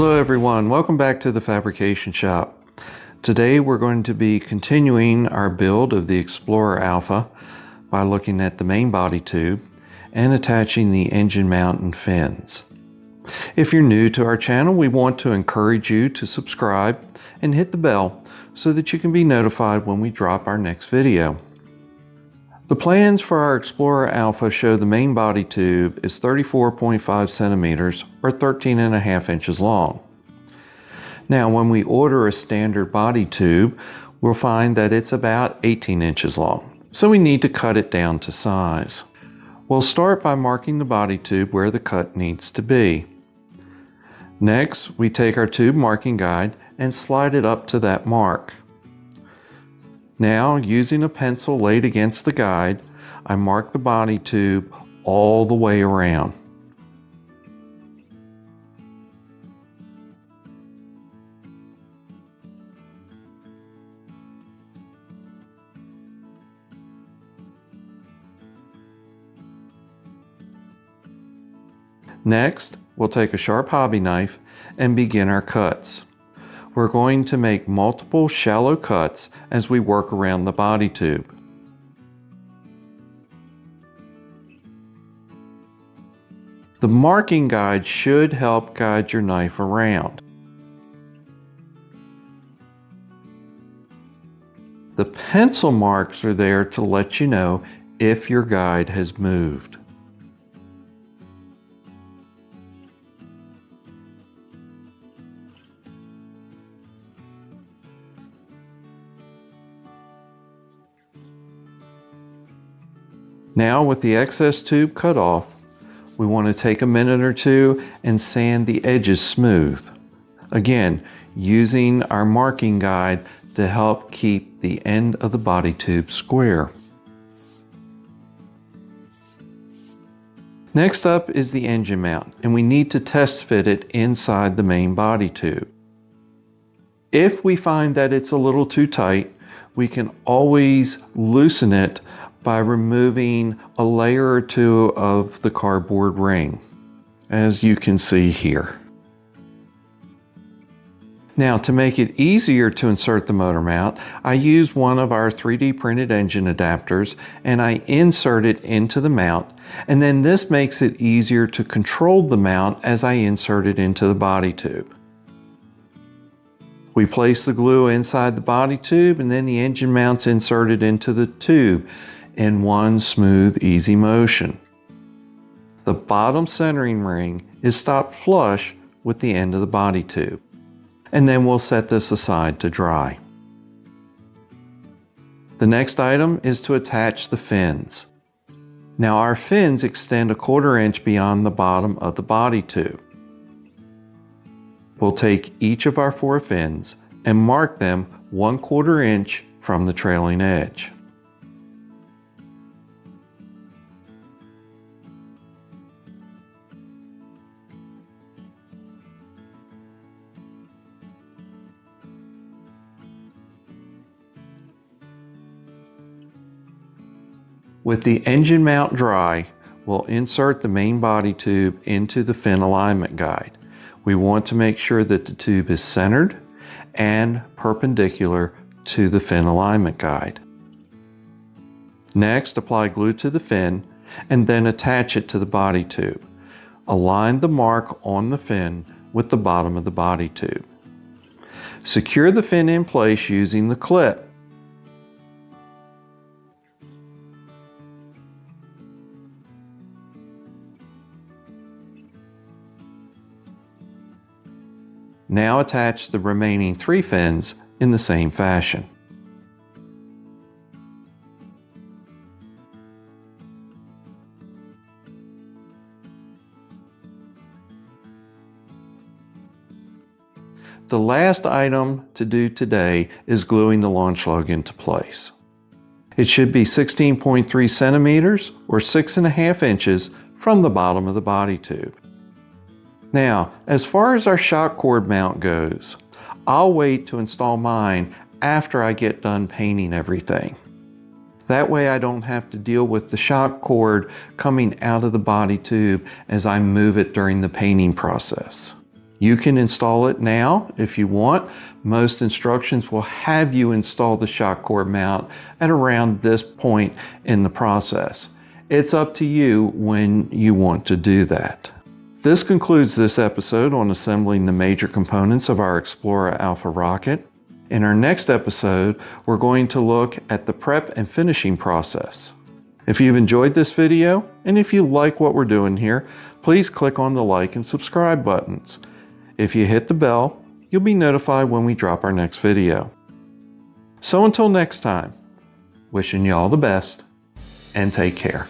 Hello everyone, welcome back to the Fabrication Shop. Today we're going to be continuing our build of the Explorer Alpha by looking at the main body tube and attaching the engine mount and fins. If you're new to our channel, we want to encourage you to subscribe and hit the bell so that you can be notified when we drop our next video. The plans for our Explorer Alpha show the main body tube is 34.5 centimeters or 13.5 inches long. Now, when we order a standard body tube, we'll find that it's about 18 inches long, so we need to cut it down to size. We'll start by marking the body tube where the cut needs to be. Next, we take our tube marking guide and slide it up to that mark. Now, using a pencil laid against the guide, I mark the body tube all the way around. Next, we'll take a sharp hobby knife and begin our cuts. We're going to make multiple shallow cuts as we work around the body tube. The marking guide should help guide your knife around. The pencil marks are there to let you know if your guide has moved. Now, with the excess tube cut off, we want to take a minute or two and sand the edges smooth. Again, using our marking guide to help keep the end of the body tube square. Next up is the engine mount, and we need to test fit it inside the main body tube. If we find that it's a little too tight, we can always loosen it by removing a layer or two of the cardboard ring, as you can see here. Now, to make it easier to insert the motor mount, I use one of our 3D printed engine adapters and I insert it into the mount, and then this makes it easier to control the mount as I insert it into the body tube. We place the glue inside the body tube and then the engine mount's inserted into the tube in one smooth, easy motion. The bottom centering ring is stopped flush with the end of the body tube. And then we'll set this aside to dry. The next item is to attach the fins. Now, our fins extend 1/4 inch beyond the bottom of the body tube. We'll take each of our 4 fins and mark them 1/4 inch from the trailing edge. With the engine mount dry, we'll insert the main body tube into the fin alignment guide. We want to make sure that the tube is centered and perpendicular to the fin alignment guide. Next, apply glue to the fin and then attach it to the body tube. Align the mark on the fin with the bottom of the body tube. Secure the fin in place using the clip. Now attach the remaining 3 fins in the same fashion. The last item to do today is gluing the launch lug into place. It should be 16.3 centimeters or 6.5 inches from the bottom of the body tube. Now, as far as our shock cord mount goes, I'll wait to install mine after I get done painting everything. That way I don't have to deal with the shock cord coming out of the body tube as I move it during the painting process. You can install it now if you want. Most instructions will have you install the shock cord mount at around this point in the process. It's up to you when you want to do that. This concludes this episode on assembling the major components of our Explorer Alpha rocket. In our next episode, we're going to look at the prep and finishing process. If you've enjoyed this video, and if you like what we're doing here, please click on the like and subscribe buttons. If you hit the bell, you'll be notified when we drop our next video. So until next time, wishing you all the best and take care.